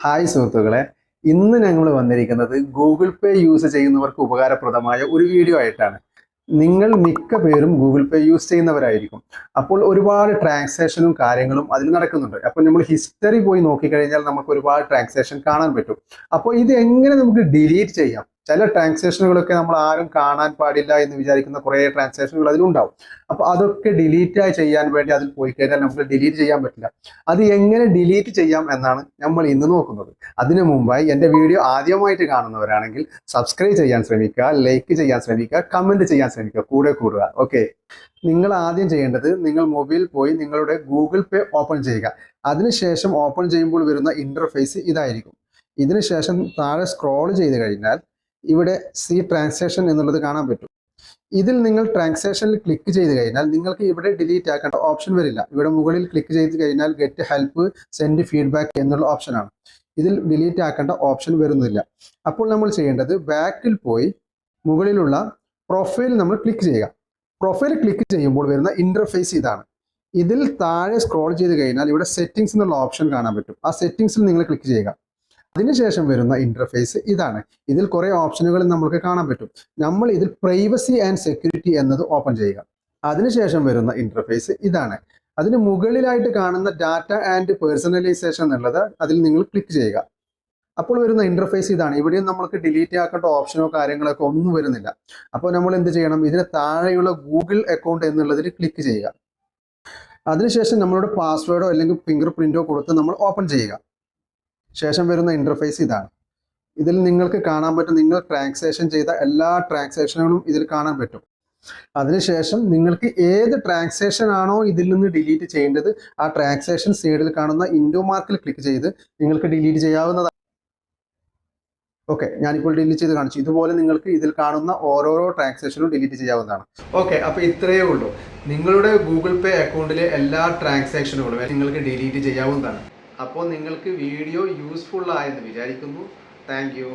Hi സുഹൃത്തുക്കളെ, ഇന്ന് ഞങ്ങൾ വന്നിരിക്കുന്നത് ഗൂഗിൾ പേ യൂസ് ചെയ്യുന്നവർക്ക് ഉപകാരപ്രദമായ ഒരു വീഡിയോ ആയിട്ടാണ്. നിങ്ങൾ മിക്ക പേരും ഗൂഗിൾ പേ യൂസ് ചെയ്യുന്നവരായിരിക്കും. അപ്പോൾ ഒരുപാട് ട്രാൻസാക്ഷനും കാര്യങ്ങളും അതിൽ നടക്കുന്നുണ്ട്. അപ്പോൾ നമ്മൾ ഹിസ്റ്ററി പോയി നോക്കിക്കഴിഞ്ഞാൽ നമുക്ക് ഒരുപാട് ട്രാൻസാക്ഷൻ കാണാൻ പറ്റും. അപ്പോൾ ഇത് എങ്ങനെ നമുക്ക് ഡിലീറ്റ് ചെയ്യാം? ചില ട്രാൻസാക്ഷനുകളൊക്കെ നമ്മൾ ആരും കാണാൻ പാടില്ല എന്ന് വിചാരിക്കുന്ന കുറേ ട്രാൻസാക്ഷനുകൾ അതിലുണ്ടാവും. അപ്പോൾ അതൊക്കെ ഡിലീറ്റ് ചെയ്യാൻ വേണ്ടി അതിൽ പോയി കഴിഞ്ഞാൽ നമുക്ക് ഡിലീറ്റ് ചെയ്യാൻ പറ്റില്ല. അത് എങ്ങനെ ഡിലീറ്റ് ചെയ്യാം എന്നാണ് നമ്മൾ ഇന്ന് നോക്കുന്നത്. അതിനു മുമ്പായി എൻ്റെ വീഡിയോ ആദ്യമായിട്ട് കാണുന്നവരാണെങ്കിൽ സബ്സ്ക്രൈബ് ചെയ്യാൻ ശ്രമിക്കുക, ലൈക്ക് ചെയ്യാൻ ശ്രമിക്കുക, കമൻറ്റ് ചെയ്യാൻ ശ്രമിക്കുക, കൂടെ കൂടുക. ഓക്കെ, നിങ്ങൾ ആദ്യം ചെയ്യേണ്ടത് നിങ്ങൾ മൊബൈൽ പോയി നിങ്ങളുടെ ഗൂഗിൾ പേ ഓപ്പൺ ചെയ്യുക. അതിനുശേഷം ഓപ്പൺ ചെയ്യുമ്പോൾ വരുന്ന ഇൻ്റർഫേസ് ഇതായിരിക്കും. ഇതിനുശേഷം താഴെ സ്ക്രോൾ ചെയ്ത് കഴിഞ്ഞാൽ ഇവിടെ സി ട്രാൻസാക്ഷൻ എന്നുള്ളത് കാണാൻ പറ്റും. ഇതിൽ നിങ്ങൾ ട്രാൻസാക്ഷനിൽ ക്ലിക്ക് ചെയ്ത് കഴിഞ്ഞാൽ നിങ്ങൾക്ക് ഇവിടെ ഡിലീറ്റ് ആക്കേണ്ട ഓപ്ഷൻ വരില്ല. ഇവിടെ മുകളിൽ ക്ലിക്ക് ചെയ്ത് കഴിഞ്ഞാൽ ഗെറ്റ് ഹെൽപ്പ്, സെൻഡ് ഫീഡ്ബാക്ക് എന്നുള്ള ഓപ്ഷനാണ്. ഇതിൽ ഡിലീറ്റ് ആക്കേണ്ട ഓപ്ഷൻ വരുന്നില്ല. അപ്പോൾ നമ്മൾ ചെയ്യേണ്ടത് ബാക്കിൽ പോയി മുകളിലുള്ള പ്രൊഫൈൽ നമ്മൾ ക്ലിക്ക് ചെയ്യുക. പ്രൊഫൈൽ ക്ലിക്ക് ചെയ്യുമ്പോൾ വരുന്ന ഇൻ്റർഫേസ് ഇതാണ്. ഇതിൽ താഴെ സ്ക്രോൾ ചെയ്ത് കഴിഞ്ഞാൽ ഇവിടെ സെറ്റിംഗ്സ് എന്നുള്ള ഓപ്ഷൻ കാണാൻ പറ്റും. ആ സെറ്റിംഗ്സിൽ നിങ്ങൾ ക്ലിക്ക് ചെയ്യുക. അതിനുശേഷം വരുന്ന ഇൻ്റർഫേസ് ഇതാണ്. ഇതിൽ കുറേ ഓപ്ഷനുകൾ നമുക്ക് കാണാൻ പറ്റും. നമ്മൾ ഇതിൽ പ്രൈവസി ആൻഡ് സെക്യൂരിറ്റി എന്നത് ഓപ്പൺ ചെയ്യുക. അതിനുശേഷം വരുന്ന ഇൻ്റർഫേസ് ഇതാണ്. അതിന് മുകളിലായിട്ട് കാണുന്ന ഡാറ്റ ആൻഡ് പേഴ്സണലൈസേഷൻ എന്നുള്ളത് അതിൽ നിങ്ങൾ ക്ലിക്ക് ചെയ്യുക. അപ്പോൾ വരുന്ന ഇൻ്റർഫേസ് ഇതാണ്. ഇവിടെയും നമുക്ക് ഡിലീറ്റ് ആക്കേണ്ട ഓപ്ഷനോ കാര്യങ്ങളൊക്കെ ഒന്നും വരുന്നില്ല. അപ്പോൾ നമ്മൾ എന്ത് ചെയ്യണം? ഇതിന് താഴെയുള്ള ഗൂഗിൾ അക്കൗണ്ട് എന്നുള്ളതിൽ ക്ലിക്ക് ചെയ്യുക. അതിനുശേഷം നമ്മളുടെ പാസ്വേഡോ അല്ലെങ്കിൽ ഫിംഗർ പ്രിൻറ്റോ കൊടുത്ത് നമ്മൾ ഓപ്പൺ ചെയ്യുക. ശേഷം വരുന്ന ഇൻ്റർഫേസ് ഇതാണ്. ഇതിൽ നിങ്ങൾക്ക് കാണാൻ പറ്റും, നിങ്ങൾ ട്രാൻസാക്ഷൻ ചെയ്ത എല്ലാ ട്രാൻസാക്ഷനുകളും ഇതിൽ കാണാൻ പറ്റും. അതിനുശേഷം നിങ്ങൾക്ക് ഏത് ട്രാൻസാക്ഷൻ ആണോ ഇതിൽ നിന്ന് ഡിലീറ്റ് ചെയ്യേണ്ടത് ആ ട്രാൻസാക്ഷൻ സൈഡിൽ കാണുന്ന ഇൻഡോ മാർക്കിൽ ക്ലിക്ക് ചെയ്ത് നിങ്ങൾക്ക് ഡിലീറ്റ് ചെയ്യാവുന്നതാണ്. ഓക്കെ, ഞാനിപ്പോൾ ഡിലീറ്റ് ചെയ്ത് കാണിച്ചു. ഇതുപോലെ നിങ്ങൾക്ക് ഇതിൽ കാണുന്ന ഓരോരോ ട്രാൻസാക്ഷനും ഡിലീറ്റ് ചെയ്യാവുന്നതാണ്. ഓക്കെ, അപ്പോൾ ഇത്രയേ ഉള്ളൂ. നിങ്ങളുടെ ഗൂഗിൾ പേ അക്കൗണ്ടിലെ എല്ലാ ട്രാൻസാക്ഷനുകളും നിങ്ങൾക്ക് ഡിലീറ്റ് ചെയ്യാവുന്നതാണ്. അപ്പോൾ നിങ്ങൾക്ക് വീഡിയോ യൂസ്ഫുൾ ആയെന്ന് വിചാരിക്കുന്നു. Thank you.